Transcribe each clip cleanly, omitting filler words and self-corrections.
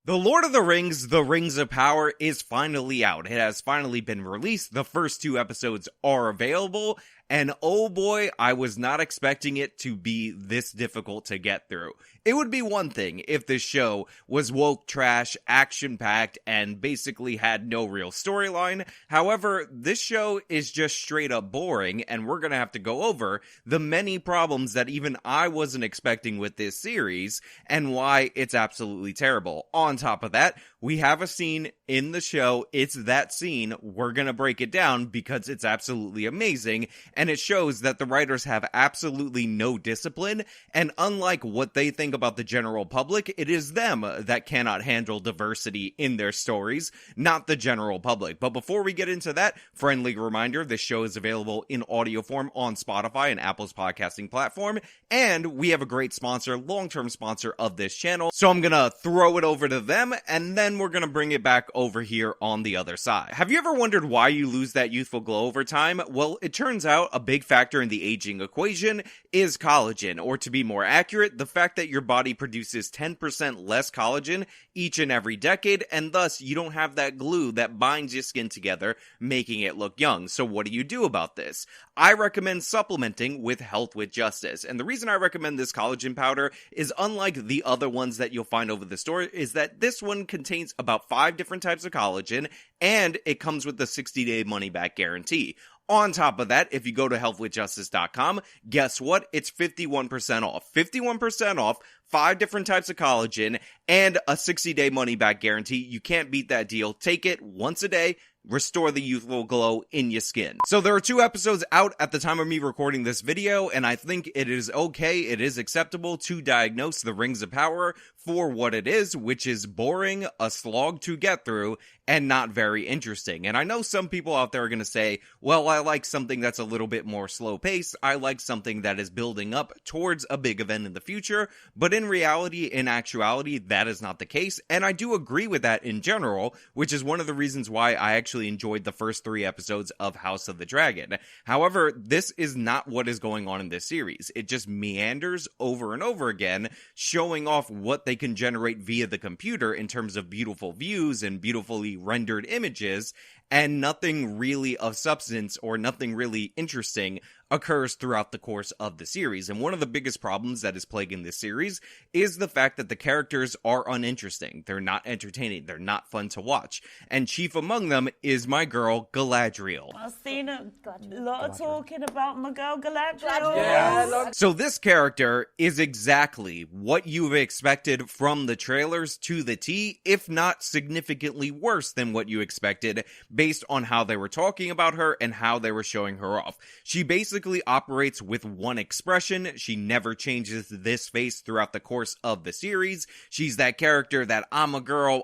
The Lord of the Rings, The Rings of Power, is finally out. It has finally been released. The first 2 episodes are available. And oh boy, I was not expecting it to be this difficult to get through. It would be one thing if this show was woke trash, action-packed, and basically had no real storyline. However, this show is just straight up boring, and we're gonna have to go over the many problems that even I wasn't expecting with this series, and why it's absolutely terrible. On top of that, we have a scene in the show. It's that scene. We're gonna break it down because it's absolutely amazing. And it shows that the writers have absolutely no discipline, and unlike what they think about the general public, it is them that cannot handle diversity in their stories, not the general public. But before we get into that, friendly reminder, this show is available in audio form on Spotify and Apple's podcasting platform, and we have a great sponsor, long-term sponsor of this channel, so I'm gonna throw it over to them, and then we're gonna bring it back over here on the other side. Have you ever wondered why you lose that youthful glow over time? Well, it turns out a big factor in the aging equation is collagen, or to be more accurate, the fact that your body produces 10% less collagen each and every decade, and thus you don't have that glue that binds your skin together, making it look young. So what do you do about this? I recommend supplementing with Health with Justice, and the reason I recommend this collagen powder is unlike the other ones that you'll find over the store, is that this one contains about 5 different types of collagen, and it comes with the 60-day money-back guarantee. On top of that, if you go to healthwithjustice.com, guess what? It's 51% off. 51% off, 5 different types of collagen, and a 60-day money-back guarantee. You can't beat that deal. Take it once a day. Restore the youthful glow in your skin. So there are 2 episodes out at the time of me recording this video, and I think it is okay, it is acceptable to diagnose The Rings of Power for what it is, which is boring, a slog to get through, and not very interesting. And I know some people out there are going to say, well, I like something that's a little bit more slow paced, I like something that is building up towards a big event in the future, but in reality, in actuality, that is not the case, and I do agree with that in general, which is one of the reasons why I actually enjoyed the first 3 episodes of House of the Dragon. However, this is not what is going on in this series. It just meanders over and over again, showing off what they can generate via the computer in terms of beautiful views and beautifully rendered images, and nothing really of substance or nothing really interesting occurs throughout the course of the series. And one of the biggest problems that is plaguing this series is the fact that the characters are uninteresting. They're not entertaining. They're not fun to watch. And chief among them is my girl, Galadriel. I've seen a lot of talking about my girl Galadriel. Yeah. So this character is exactly what you've expected from the trailers to the T, if not significantly worse than what you expected based on how they were talking about her and how they were showing her off. She basically operates with one expression. She never changes this face throughout the course of the series. She's that character that I'm a girl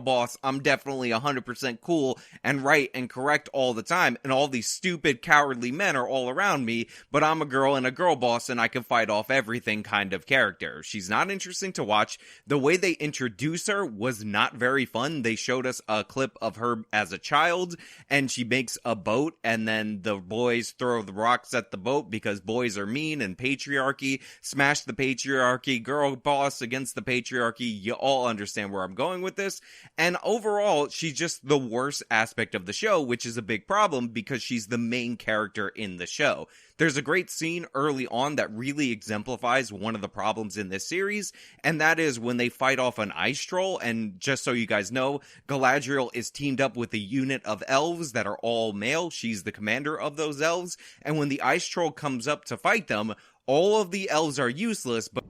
boss, I'm definitely 100% cool and right and correct all the time, and all these stupid cowardly men are all around me, but I'm a girl and a girl boss and I can fight off everything kind of character. She's not interesting to watch. The way they introduce her was not very fun. They showed us a clip of her as a child, and she makes a boat, and then the boys throw the rocks at the boat because boys are mean and patriarchy. Smash the patriarchy, girl boss against the patriarchy. You all understand where I'm going with this. And overall, she's just the worst aspect of the show, which is a big problem because she's the main character in the show. There's a great scene early on that really exemplifies one of the problems in this series, and that is when they fight off an ice troll. And just so you guys know, Galadriel is teamed up with a unit of elves that are all male. She's the commander of those elves, and when the ice troll comes up to fight them, all of the elves are useless, but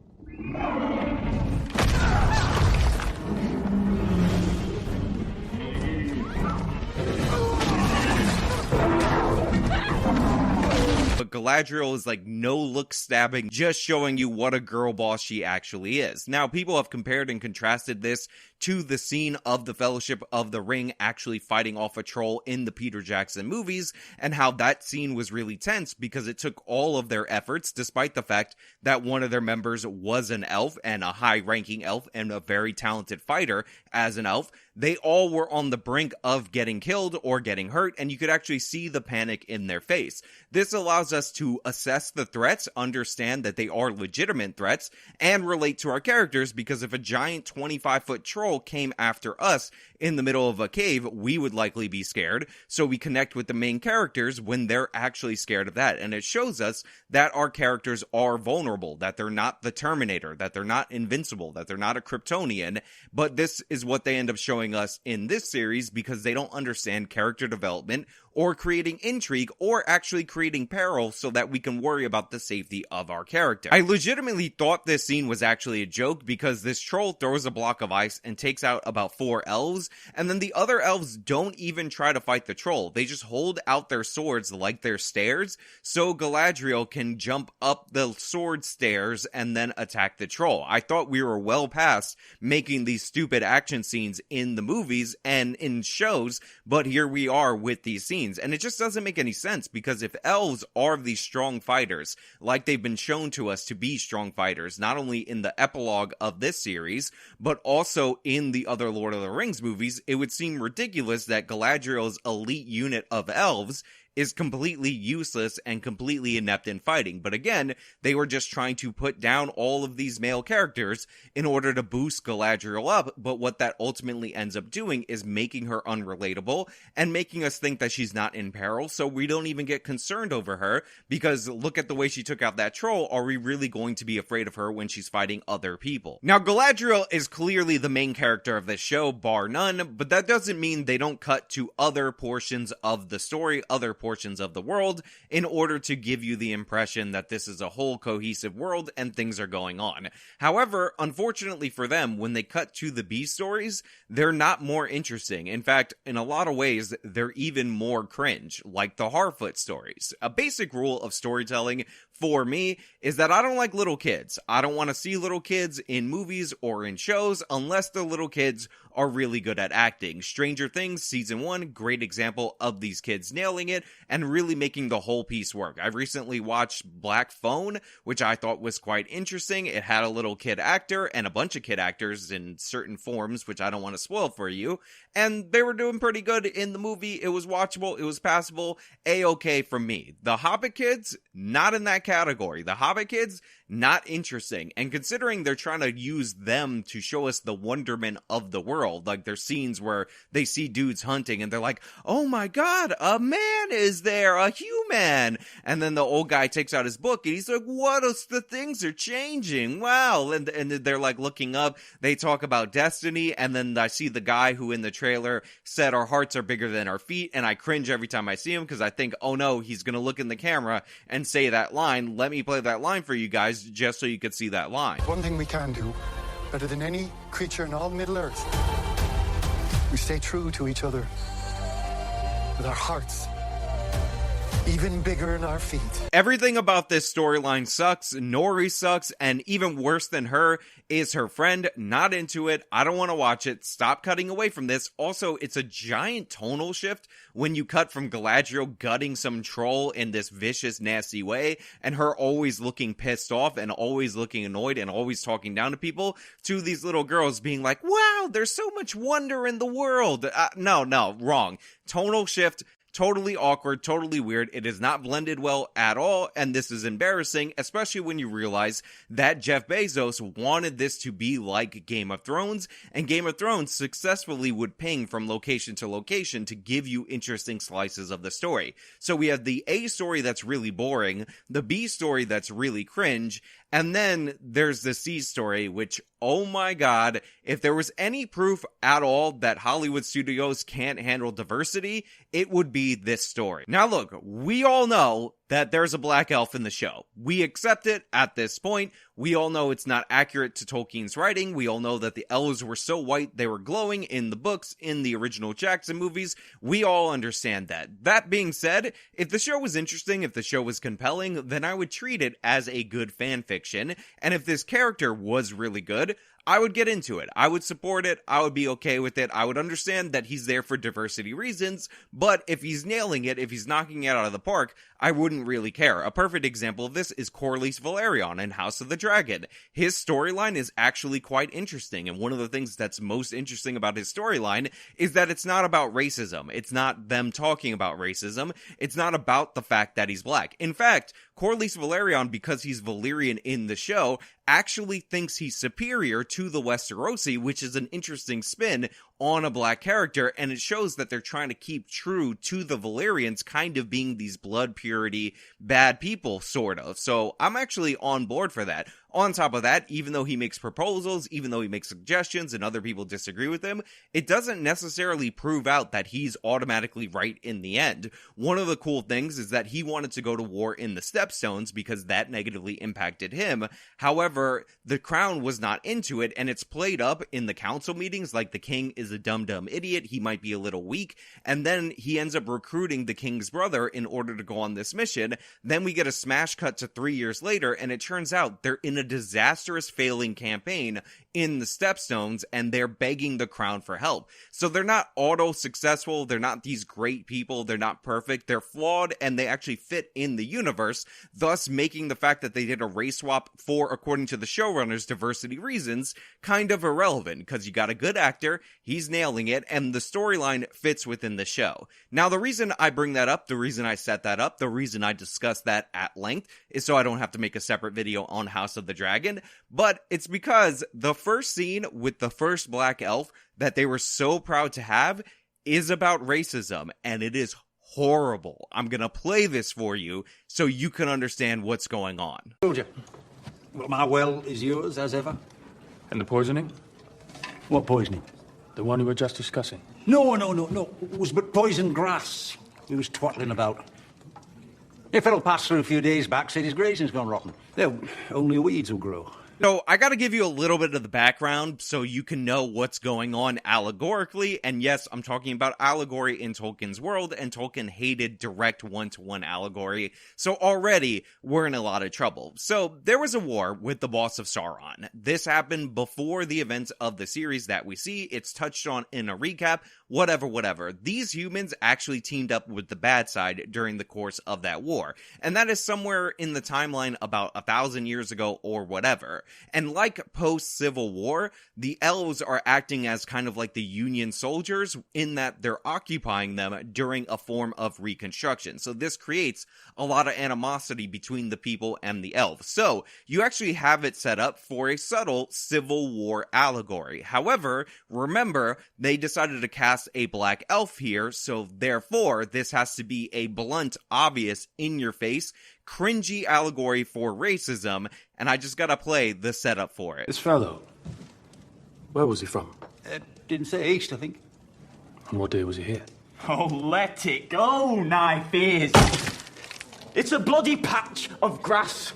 Galadriel is like no look stabbing, just showing you what a girl boss she actually is. Now, people have compared and contrasted this to the scene of the Fellowship of the Ring actually fighting off a troll in the Peter Jackson movies, and how that scene was really tense because it took all of their efforts, despite the fact that one of their members was an elf, and a high-ranking elf, and a very talented fighter as an elf. They all were on the brink of getting killed or getting hurt, and you could actually see the panic in their face. This allows us us to assess the threats, understand that they are legitimate threats, and relate to our characters, because if a giant 25-foot troll came after us in the middle of a cave, we would likely be scared. So we connect with the main characters when they're actually scared of that. And it shows us that our characters are vulnerable, that they're not the Terminator, that they're not invincible, that they're not a Kryptonian. But this is what they end up showing us in this series, because they don't understand character development or creating intrigue or actually creating peril so that we can worry about the safety of our character. I legitimately thought this scene was actually a joke, because this troll throws a block of ice and takes out about 4 elves, and then the other elves don't even try to fight the troll. They just hold out their swords like they're stairs, so Galadriel can jump up the sword stairs and then attack the troll. I thought we were well past making these stupid action scenes in the movies and in shows, but here we are with these scenes. And it just doesn't make any sense, because if elves are these strong fighters, like they've been shown to us to be strong fighters, not only in the epilogue of this series, but also in the other Lord of the Rings movies, it would seem ridiculous that Galadriel's elite unit of elves is completely useless and completely inept in fighting. But again, they were just trying to put down all of these male characters in order to boost Galadriel up, but what that ultimately ends up doing is making her unrelatable and making us think that she's not in peril, so we don't even get concerned over her, because look at the way she took out that troll. Are we really going to be afraid of her when she's fighting other people? Now, Galadriel is clearly the main character of this show, bar none, but that doesn't mean they don't cut to other portions of the story, other portions of the world, in order to give you the impression that this is a whole cohesive world and things are going on. However, unfortunately for them, when they cut to the B stories, they're not more interesting. In fact, in a lot of ways, they're even more cringe, like the Harfoot stories. A basic rule of storytelling for me is that I don't like little kids. I don't want to see little kids in movies or in shows unless the little kids are really good at acting. Stranger Things season 1, great example of these kids nailing it and really making the whole piece work. I recently watched Black Phone, which I thought was quite interesting. It had a little kid actor and a bunch of kid actors in certain forms, which I don't want to spoil for you, and they were doing pretty good in the movie. It was watchable, it was passable, A-okay from me. The Hobbit kids, not in that category. The Hobbit kids, not interesting. And considering they're trying to use them to show us the wonderment of the world, like there's scenes where they see dudes hunting and they're like, oh my god, a man is there, a human. And then the old guy takes out his book and he's like, what else? The things are changing. Wow. And they're like looking up, they talk about destiny. And then I see the guy who in the trailer said our hearts are bigger than our feet. And I cringe every time I see him, because I think, oh no, he's going to look in the camera and say that line. Let me play that line for you guys, just so you could see that line. One thing we can do, better than any creature in all Middle-earth, we stay true to each other with our hearts even bigger in our feet. Everything about this storyline sucks. Nori sucks, and even worse than her is her friend. Not into it. I don't want to watch it. Stop cutting away from this. Also, it's a giant tonal shift when you cut from Galadriel gutting some troll in this vicious, nasty way, and her always looking pissed off and always looking annoyed and always talking down to people, to these little girls being like, wow, there's so much wonder in the world. No, wrong. Tonal shift. Totally awkward, totally weird. It is not blended well at all, and this is embarrassing, especially when you realize that Jeff Bezos wanted this to be like Game of Thrones, and Game of Thrones successfully would ping from location to location to give you interesting slices of the story. So we have the A story that's really boring, the B story that's really cringe, and then there's the C story, which, oh my god, if there was any proof at all that Hollywood studios can't handle diversity, it would be this story. Now look, we all know that there's a black elf in the show. We accept it at this point. We all know it's not accurate to Tolkien's writing. We all know that the elves were so white they were glowing in the books, in the original Jackson movies. We all understand that. That being said, if the show was interesting, if the show was compelling, then I would treat it as a good fan fiction. And if this character was really good, I would get into it. I would support it. I would be okay with it. I would understand that he's there for diversity reasons, but if he's nailing it, if he's knocking it out of the park, I wouldn't really care. A perfect example of this is Corlys Velaryon in House of the Dragon. His storyline is actually quite interesting, and one of the things that's most interesting about his storyline is that it's not about racism. It's not them talking about racism. It's not about the fact that he's black. In fact, Corlys Velaryon, because he's Valyrian in the show, actually thinks he's superior to the Westerosi, which is an interesting spin on a black character, and it shows that they're trying to keep true to the Valyrians kind of being these blood purity bad people, sort of. So I'm actually on board for that. On top of that, even though he makes proposals, even though he makes suggestions and other people disagree with him, it doesn't necessarily prove out that he's automatically right in the end. One of the cool things is that he wanted to go to war in the Stepstones because that negatively impacted him. However, the crown was not into it, and it's played up in the council meetings like the king is a dumb idiot, he might be a little weak, and then he ends up recruiting the king's brother in order to go on this mission. Then we get a smash cut to 3 years later, and it turns out they're in a disastrous failing campaign in the Stepstones, and they're begging the crown for help. So they're not auto-successful, they're not these great people, they're not perfect, they're flawed, and they actually fit in the universe, thus making the fact that they did a race swap for, according to the showrunners, diversity reasons, kind of irrelevant, because you got a good actor, he's nailing it, and the storyline fits within the show. Now, the reason I bring that up, the reason I set that up, the reason I discuss that at length, is so I don't have to make a separate video on House of the Dragon, but it's because the first scene with the first black elf that they were so proud to have is about racism, and it is horrible. I'm gonna play this for you so you can understand what's going on. Soldier, well, my well is yours, as ever. And the poisoning? What poisoning? The one we were just discussing. No. It was but poisoned grass. He was twattling about. A fellow passed through a few days back, said his grazing's gone rotten. There, only weeds will grow. So I gotta give you a little bit of the background so you can know what's going on allegorically, and yes, I'm talking about allegory in Tolkien's world, and Tolkien hated direct one-to-one allegory, so already we're in a lot of trouble. So there was a war with the boss of Sauron. This happened before the events of the series that we see. It's touched on in a recap, whatever. These humans actually teamed up with the bad side during the course of that war, and that is somewhere in the timeline about 1,000 years ago or whatever. And like post-Civil War, the elves are acting as kind of like the Union soldiers in that they're occupying them during a form of Reconstruction. So this creates a lot of animosity between the people and the elves. So you actually have it set up for a subtle Civil War allegory. However, remember, they decided to cast a black elf here, so therefore this has to be a blunt, obvious, in-your-face, cringy allegory for racism, and I just gotta play the setup for it. This fellow, where was he from? Didn't say east, I think. And what day was he here? Oh, let it go, knife ears. It's a bloody patch of grass.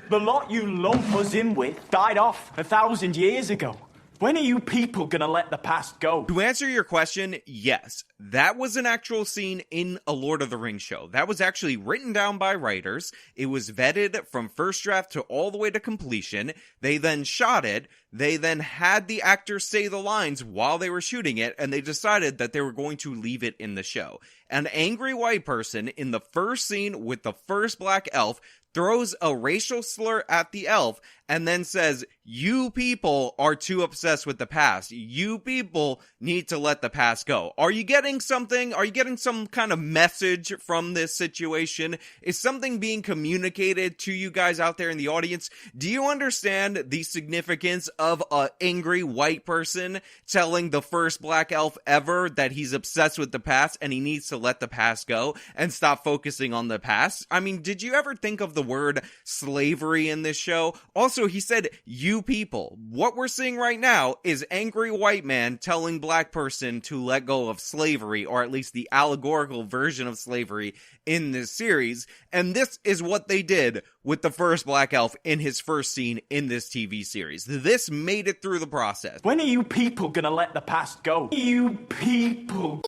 The lot you lump us in with died off 1,000 years ago. When are you people gonna let the past go? To answer your question, yes. That was an actual scene in a Lord of the Rings show. That was actually written down by writers. It was vetted from first draft to all the way to completion. They then shot it. They then had the actors say the lines while they were shooting it, and they decided that they were going to leave it in the show. An angry white person in the first scene with the first black elf throws a racial slur at the elf and then says, "You people are too obsessed with the past. You people need to let the past go." Are you getting something? Are you getting some kind of message from this situation? Is something being communicated to you guys out there in the audience? Do you understand the significance of an angry white person telling the first black elf ever that he's obsessed with the past and he needs to let the past go and stop focusing on the past? I mean, did you ever think of the word slavery in this show? Also, he said, "You people." What we're seeing right now is angry white man telling black person to let go of slavery, or at least the allegorical version of slavery in this series. And this is what they did with the first black elf in his first scene in this TV series. This made it through the process. When are you people gonna let the past go? You people.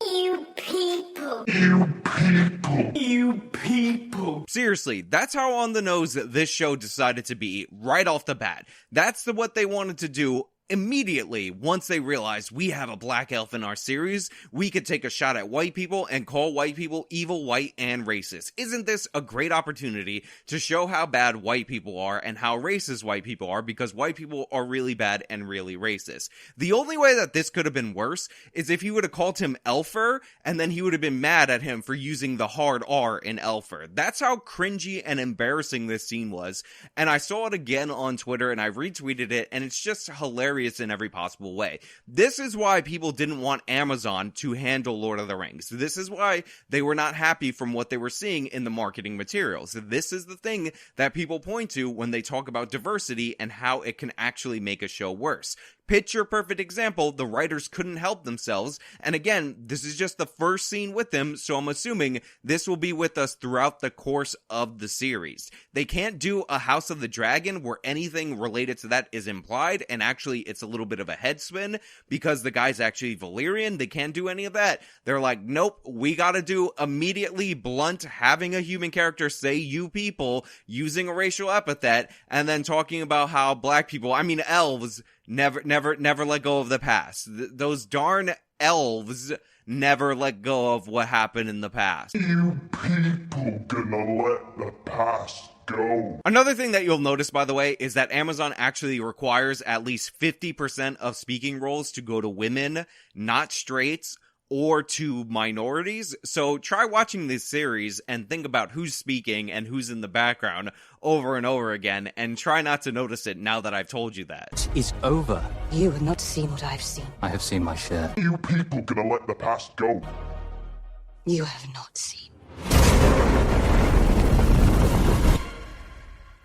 Seriously, that's how on the nose this show decided to be right off the bat. That's what they wanted to do immediately, once they realized we have a black elf in our series, we could take a shot at white people and call white people evil, white, and racist. Isn't this a great opportunity to show how bad white people are and how racist white people are, because white people are really bad and really racist. The only way that this could have been worse is if he would have called him Elfer, and then he would have been mad at him for using the hard R in Elfer. That's how cringy and embarrassing this scene was, and I saw it again on Twitter, and I retweeted it, and it's just hilarious in every possible way. This is why people didn't want Amazon to handle Lord of the Rings. This is why they were not happy from what they were seeing in the marketing materials. This is the thing that people point to when they talk about diversity and how it can actually make a show worse. Picture perfect example, the writers couldn't help themselves, and again, this is just the first scene with them, so I'm assuming this will be with us throughout the course of the series. They can't do a House of the Dragon where anything related to that is implied, and actually it's a little bit of a head spin, because the guy's actually Valyrian. They can't do any of that. They're like, nope, we gotta do immediately blunt, having a human character say you people, using a racial epithet, and then talking about how black people, elves, never let go of the past. Those darn elves never let go of what happened in the past. You people gonna let the past go. Another thing that you'll notice, by the way, is that Amazon actually requires at least 50% of speaking roles to go to women, not straights, or to minorities. So try watching this series and think about who's speaking and who's in the background over and over again, and try not to notice it now that I've told you that. Is over. You have not seen what I've seen. I have seen my share. You people gonna let the past go. You have not seen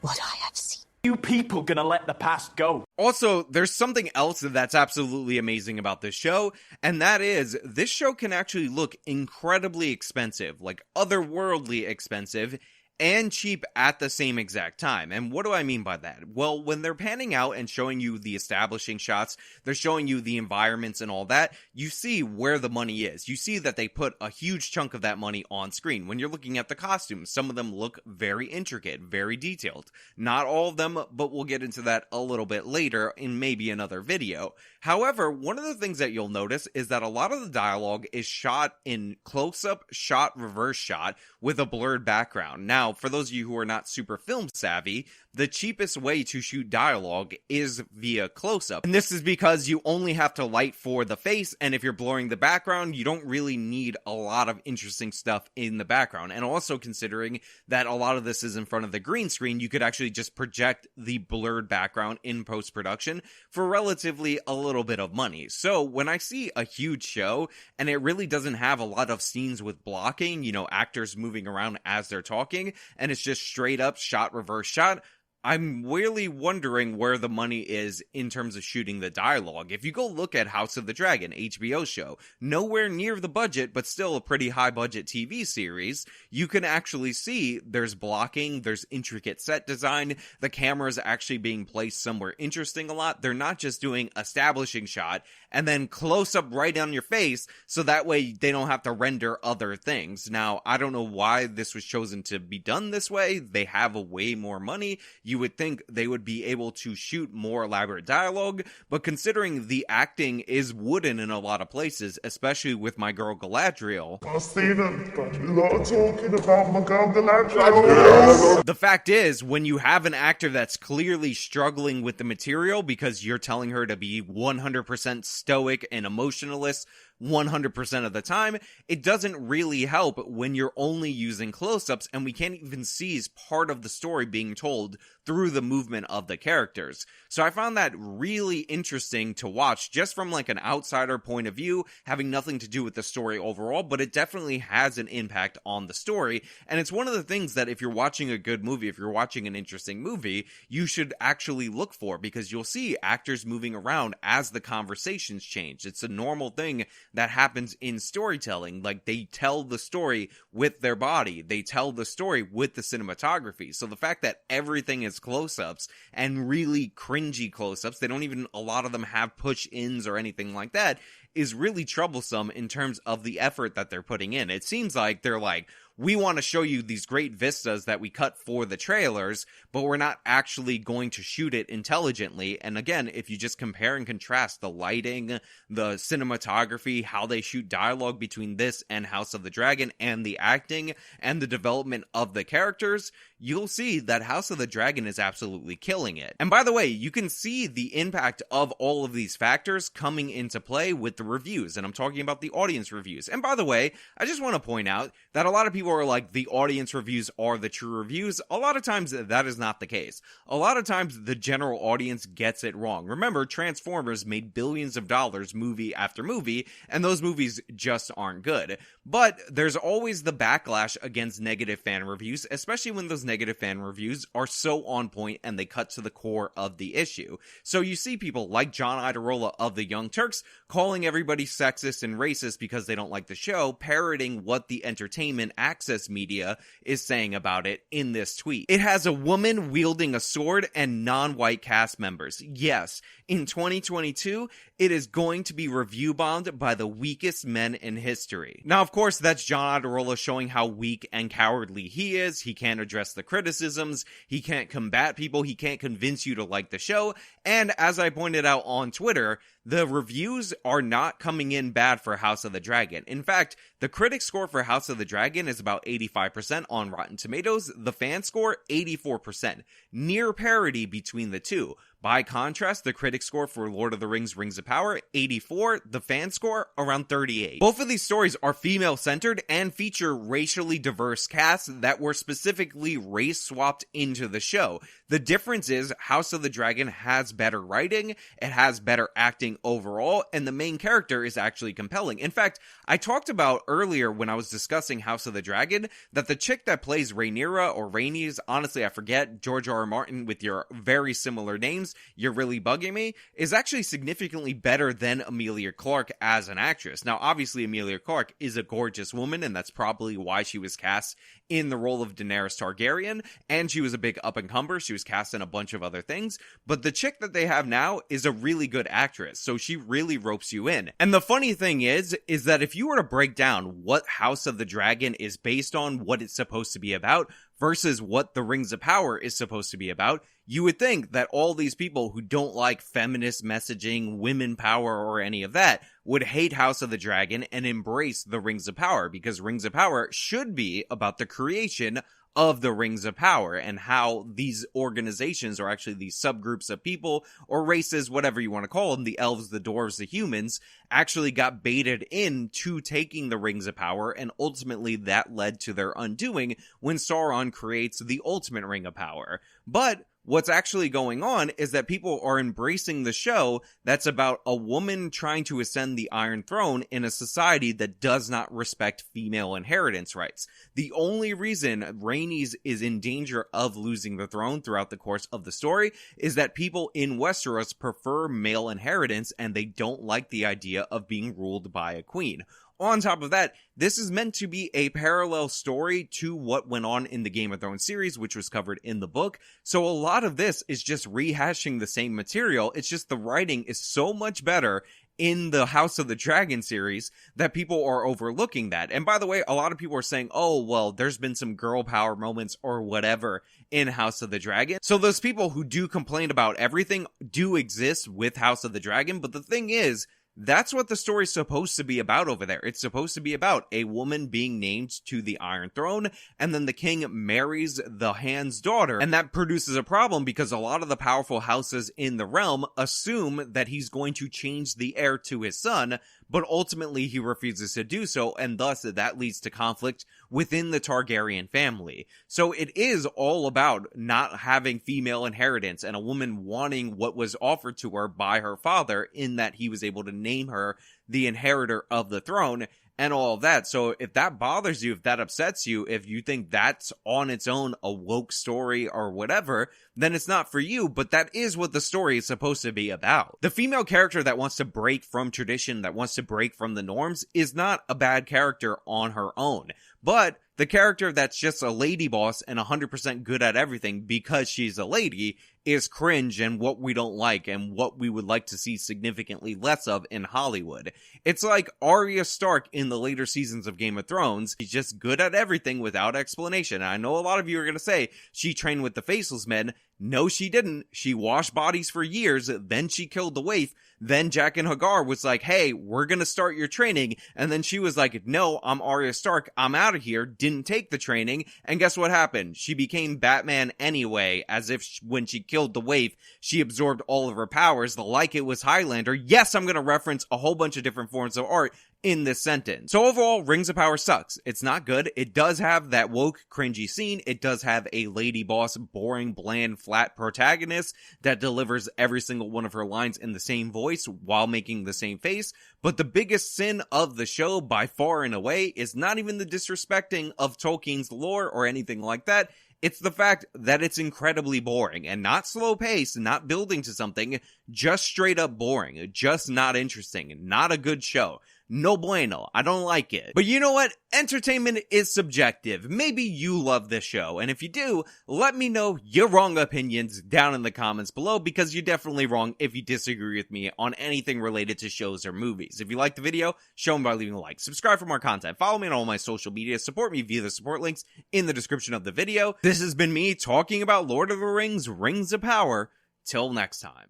what I have seen. You people gonna let the past go. Also, there's something else that's absolutely amazing about this show, and that is, this show can actually look incredibly expensive, like otherworldly expensive, and cheap at the same exact time. And what do I mean by that? Well, when they're panning out and showing you the establishing shots, they're showing you the environments and all that, you see where the money is. You see that they put a huge chunk of that money on screen. When you're looking at the costumes, some of them look very intricate, very detailed. Not all of them, but we'll get into that a little bit later in maybe another video. However, one of the things that you'll notice is that a lot of the dialogue is shot in close-up, shot, reverse shot with a blurred background. Now, for those of you who are not super film savvy, the cheapest way to shoot dialogue is via close-up. And this is because you only have to light for the face, and if you're blurring the background, you don't really need a lot of interesting stuff in the background. And also considering that a lot of this is in front of the green screen, you could actually just project the blurred background in post-production for relatively a little bit of money. So when I see a huge show, and it really doesn't have a lot of scenes with blocking, actors moving around as they're talking, and it's just straight up shot, reverse shot, I'm really wondering where the money is in terms of shooting the dialogue. If you go look at House of the Dragon, HBO show, nowhere near the budget, but still a pretty high budget TV series, you can actually see there's blocking, there's intricate set design, the camera's actually being placed somewhere interesting a lot. They're not just doing establishing shot and then close up right on your face, so that way they don't have to render other things. Now, I don't know why this was chosen to be done this way. They have a way more money. You would think they would be able to shoot more elaborate dialogue, but considering the acting is wooden in a lot of places, especially with my girl Galadriel. I've seen a lot of talking about my girl Galadriel. The fact is, when you have an actor that's clearly struggling with the material because you're telling her to be 100% stoic and emotionless 100% of the time, it doesn't really help when you're only using close-ups and we can't even see part of the story being told through the movement of the characters. So I found that really interesting to watch just from like an outsider point of view, having nothing to do with the story overall, but it definitely has an impact on the story. And it's one of the things that if you're watching a good movie, if you're watching an interesting movie, you should actually look for, because you'll see actors moving around as the conversations change. It's a normal thing that happens in storytelling. Like, they tell the story with their body, they tell the story with the cinematography. So the fact that everything is close-ups and really cringy close-ups, they don't even, a lot of them have push-ins or anything like that, is really troublesome in terms of the effort that they're putting in. It seems like they're like, we want to show you these great vistas that we cut for the trailers, but we're not actually going to shoot it intelligently. And again, if you just compare and contrast the lighting, the cinematography, how they shoot dialogue between this and House of the Dragon, and the acting and the development of the characters, you'll see that House of the Dragon is absolutely killing it. And by the way, you can see the impact of all of these factors coming into play with the reviews, and I'm talking about the audience reviews. And by the way, I just want to point out that a lot of people are like, the audience reviews are the true reviews. A lot of times that is not the case. A lot of times the general audience gets it wrong. Remember, Transformers made billions of dollars movie after movie, and those movies just aren't good. But there's always the backlash against negative fan reviews, especially when those negative fan reviews are so on point and they cut to the core of the issue. So you see people like John Idarola of the Young Turks calling everybody sexist and racist because they don't like the show, parroting what the entertainment access media is saying about it in this tweet. It has a woman wielding a sword and non-white cast members. Yes, in 2022, it is going to be review bombed by the weakest men in history. Now, of course, that's John Idarola showing how weak and cowardly he is. He can't address the criticisms. He can't combat people. He can't convince you to like the show. And as I pointed out on Twitter, the reviews are not coming in bad for House of the Dragon. In fact, the critic score for House of the Dragon is about 85% on Rotten Tomatoes. The fan score, 84%. Near parity between the two. By contrast, the critic score for Lord of the Rings Rings of Power, 84, the fan score, around 38. Both of these stories are female-centered and feature racially diverse casts that were specifically race-swapped into the show. The difference is House of the Dragon has better writing, it has better acting overall, and the main character is actually compelling. In fact, I talked about earlier when I was discussing House of the Dragon that the chick that plays Rhaenyra, or Rhaenys, honestly I forget, George R. R. Martin, with your very similar names, you're really bugging me, is actually significantly better than Emilia Clarke as an actress. Now, obviously, Emilia Clarke is a gorgeous woman, and that's probably why she was cast in the role of Daenerys Targaryen, and she was a big up-and-comer. She was cast in a bunch of other things, but the chick that they have now is a really good actress, so she really ropes you in. And the funny thing is that if you were to break down what House of the Dragon is based on, what it's supposed to be about, versus what the Rings of Power is supposed to be about, you would think that all these people who don't like feminist messaging, women power, or any of that would hate House of the Dragon and embrace the Rings of Power, because Rings of Power should be about the creation of the Rings of Power and how these organizations, or actually these subgroups of people or races, whatever you want to call them, the elves, the dwarves, the humans, actually got baited into taking the Rings of Power, and ultimately that led to their undoing when Sauron creates the ultimate Ring of Power. But what's actually going on is that people are embracing the show that's about a woman trying to ascend the Iron Throne in a society that does not respect female inheritance rights. The only reason Rhaenys is in danger of losing the throne throughout the course of the story is that people in Westeros prefer male inheritance, and they don't like the idea of being ruled by a queen. On top of that, this is meant to be a parallel story to what went on in the Game of Thrones series, which was covered in the book. So a lot of this is just rehashing the same material. It's just the writing is so much better in the House of the Dragon series that people are overlooking that. And by the way, a lot of people are saying, oh, well, there's been some girl power moments or whatever in House of the Dragon. So those people who do complain about everything do exist with House of the Dragon. But the thing is, that's what the story's supposed to be about over there. It's supposed to be about a woman being named to the Iron Throne, and then the king marries the Hand's daughter. And that produces a problem because a lot of the powerful houses in the realm assume that he's going to change the heir to his son, but ultimately he refuses to do so, and thus that leads to conflict within the Targaryen family. So it is all about not having female inheritance and a woman wanting what was offered to her by her father, in that he was able to name her the inheritor of the throne and all of that. So if that bothers you, if that upsets you, if you think that's on its own a woke story or whatever, then it's not for you, but that is what the story is supposed to be about. The female character that wants to break from tradition, that wants to break from the norms, is not a bad character on her own. But the character that's just a lady boss and 100% good at everything because she's a lady is cringe, and what we don't like and what we would like to see significantly less of in Hollywood. It's like Arya Stark in in the later seasons of Game of Thrones. She's just good at everything without explanation. And I know a lot of you are going to say she trained with the Faceless Men. No, she didn't. She washed bodies for years, then she killed the waif. Then Jaqen H'ghar was like, hey, we're gonna start your training. And then she was like, no, I'm Arya Stark. I'm out of here. Didn't take the training. And guess what happened? She became Batman anyway, as if when she killed the waif, she absorbed all of her powers, like it was Highlander. Yes, I'm gonna reference a whole bunch of different forms of art in this sentence. So overall, Rings of Power sucks. It's not good. It does have that woke, cringy scene. It does have a lady boss, boring, bland, flat protagonist that delivers every single one of her lines in the same voice while making the same face. But the biggest sin of the show, by far and away, is not even the disrespecting of Tolkien's lore or anything like that. It's the fact that it's incredibly boring and not slow paced, not building to something, just straight up boring, just not interesting, not a good show. No bueno. I don't like it. But you know what? Entertainment is subjective. Maybe you love this show, and if you do, let me know your wrong opinions down in the comments below, because you're definitely wrong if you disagree with me on anything related to shows or movies. If you liked the video, show them by leaving a like. Subscribe for more content. Follow me on all my social media. Support me via the support links in the description of the video. This has been me talking about Lord of the Rings, Rings of Power. Till next time.